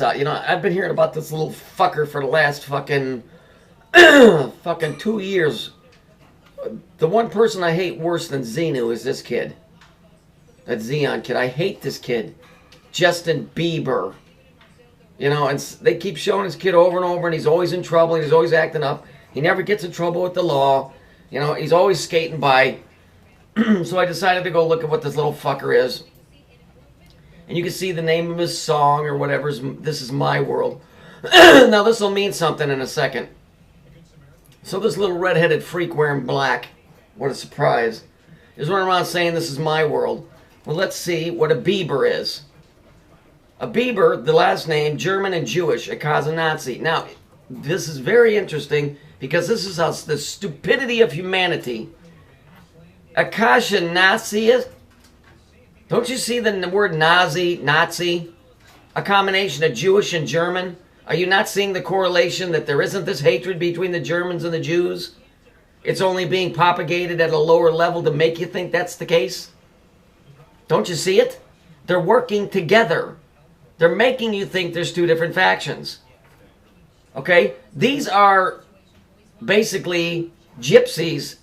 You know, I've been hearing about this little fucker for the last fucking 2 years. The one person I hate worse than Xenu is this kid. That Xeon kid. I hate this kid. Justin Bieber. You know, and they keep showing this kid over and over, and he's always in trouble, and he's always acting up. He never gets in trouble with the law. You know, he's always skating by. So I decided to go look at what this little fucker is. And you can see the name of his song or whatever. This is My World. Now this will mean something in a second. So this little redheaded freak wearing black, what a surprise, is running around saying this is my world. Well, let's see what a Bieber is. A Bieber, the last name, German and Jewish, a Nazi. Now, this is very interesting because this is how the stupidity of humanity. A Nazi is. Don't you see the word Nazi? A combination of Jewish and German? Are you not seeing the correlation that there isn't this hatred between the Germans and the Jews? It's only being propagated at a lower level to make you think that's the case? Don't you see it? They're working together. They're making you think there's two different factions. Okay? These are basically gypsies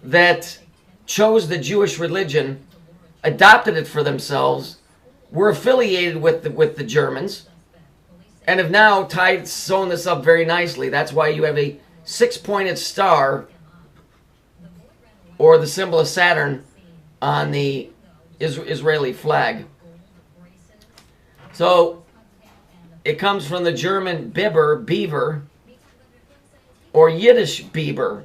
that chose the Jewish religion, adopted it for themselves, were affiliated with the Germans, and have now sewn this up very nicely. That's why you have a six-pointed star, or the symbol of Saturn, on the Israeli flag. So, it comes from the German beaver, or Yiddish Bieber.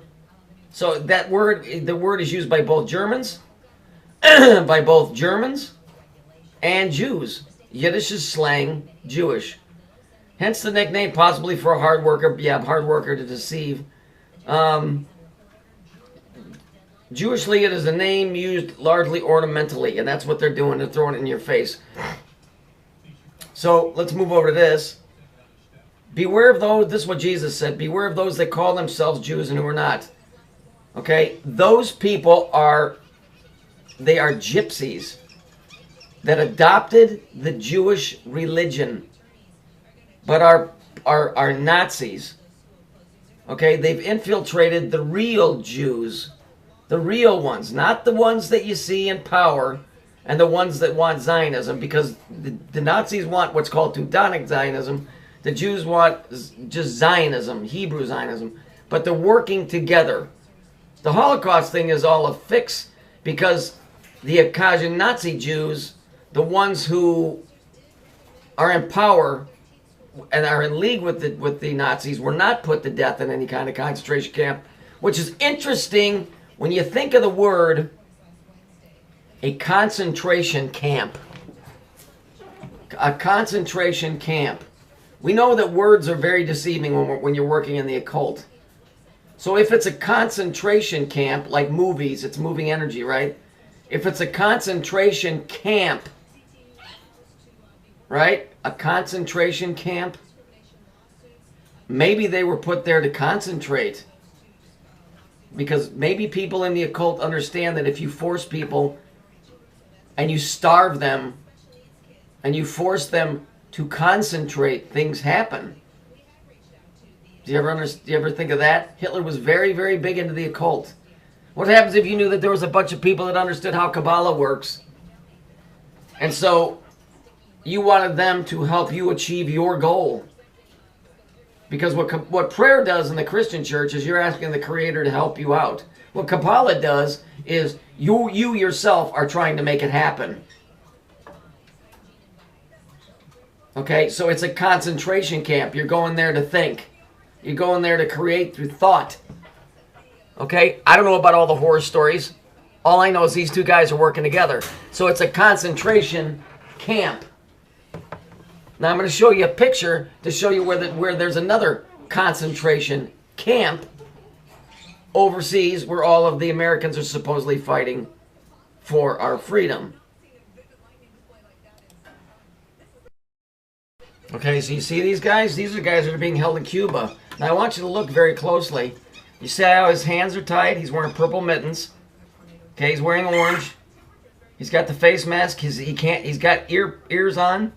So that word, the word is used by both Germans, and Jews. Yiddish is slang, Jewish. Hence the nickname, possibly for a hard worker. Yeah, hard worker to deceive. Jewishly, it is a name used largely ornamentally, and that's what they're doing. They're throwing it in your face. So let's move over to this. Beware of those, this is what Jesus said, beware of those that call themselves Jews and who are not. Okay, those people are gypsies that adopted the Jewish religion, but are Nazis. Okay, they've infiltrated the real Jews, the real ones, not the ones that you see in power and the ones that want Zionism, because the Nazis want what's called Teutonic Zionism. The Jews want just Zionism, Hebrew Zionism, but they're working together. The Holocaust thing is all a fix because the Caucasian Nazi Jews, the ones who are in power and are in league with the Nazis, were not put to death in any kind of concentration camp, which is interesting when you think of the word a concentration camp. A concentration camp. We know that words are very deceiving when you're working in the occult. So if it's a concentration camp, like movies, it's moving energy, right? If it's a concentration camp, right? A concentration camp, maybe they were put there to concentrate. Because maybe people in the occult understand that if you force people and you starve them and you force them to concentrate, things happen. Do you ever think of that? Hitler was very, very big into the occult. What happens if you knew that there was a bunch of people that understood how Kabbalah works? And so you wanted them to help you achieve your goal. Because what prayer does in the Christian church is you're asking the Creator to help you out. What Kabbalah does is you yourself are trying to make it happen. Okay, so it's a concentration camp. You're going there to think. You're going there to create through thought. Okay, I don't know about all the horror stories. All I know is these two guys are working together. So it's a concentration camp. Now I'm going to show you a picture to show you where there's another concentration camp overseas where all of the Americans are supposedly fighting for our freedom. Okay, so you see these guys? These are guys that are being held in Cuba. Now I want you to look very closely. You see how his hands are tied? He's wearing purple mittens. Okay, he's wearing orange. He's got the face mask. He's got ears on.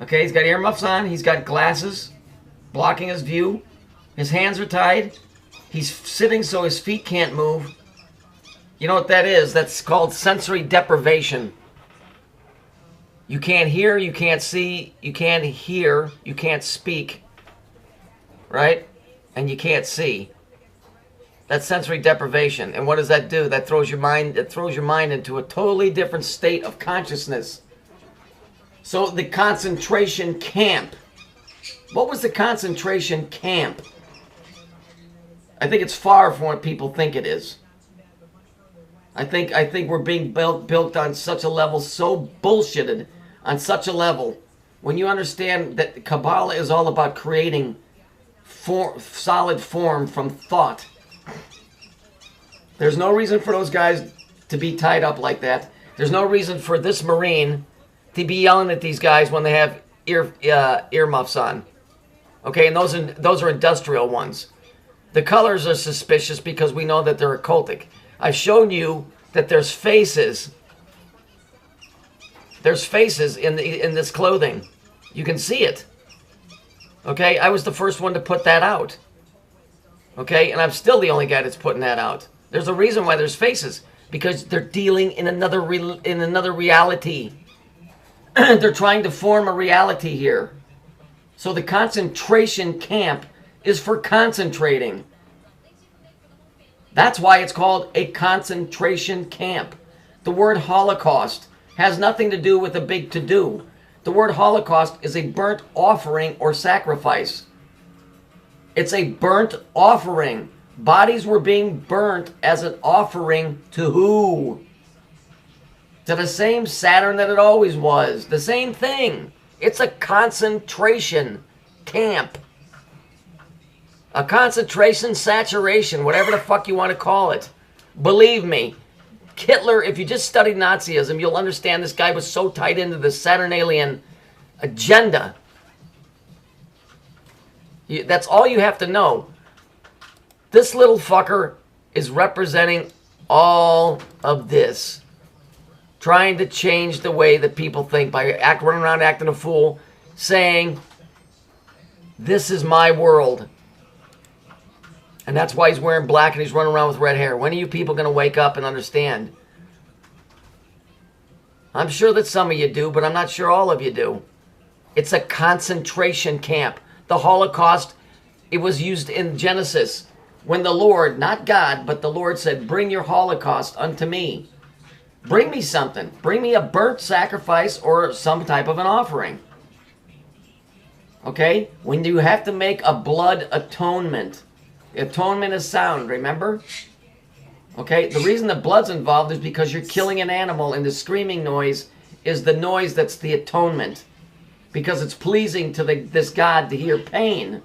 Okay, he's got earmuffs on. He's got glasses blocking his view. His hands are tied. He's sitting so his feet can't move. You know what that is? That's called sensory deprivation. You can't hear, you can't see, you can't hear, you can't speak, right? And you can't see. That's sensory deprivation. And what does that do? That throws your mind, it throws your mind into a totally different state of consciousness. So the concentration camp. What was the concentration camp? I think it's far from what people think it is. I think we're being built on such a level, so bullshitted on such a level. When you understand that Kabbalah is all about creating solid form from thought. There's no reason for those guys to be tied up like that. There's no reason for this Marine to be yelling at these guys when they have earmuffs on. Okay, and those are industrial ones. The colors are suspicious because we know that they're occultic. I've shown you that there's faces. There's faces in this clothing. You can see it. Okay, I was the first one to put that out. Okay, and I'm still the only guy that's putting that out. There's a reason why there's faces, because they're dealing in another reality. They're trying to form a reality here. So the concentration camp is for concentrating. That's why it's called a concentration camp. The word Holocaust has nothing to do with a big to-do. The word Holocaust is a burnt offering or sacrifice. It's a burnt offering. Bodies were being burnt as an offering to who? To the same Saturn that it always was. The same thing. It's a concentration camp. A concentration saturation, whatever the fuck you want to call it. Believe me, Hitler, if you just studied Nazism, you'll understand this guy was so tied into the Saturnalian agenda. That's all you have to know. This little fucker is representing all of this. Trying to change the way that people think by running around acting a fool, saying, this is my world. And that's why he's wearing black and he's running around with red hair. When are you people going to wake up and understand? I'm sure that some of you do, but I'm not sure all of you do. It's a concentration camp. The Holocaust, it was used in Genesis. When the Lord, not God, but the Lord said, bring your Holocaust unto me. Bring me something. Bring me a burnt sacrifice or some type of an offering. Okay? When you have to make a blood atonement. Atonement is sound, remember? Okay? The reason the blood's involved is because you're killing an animal and the screaming noise is the noise that's the atonement. Because it's pleasing to this God to hear pain.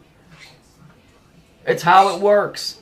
It's how it works.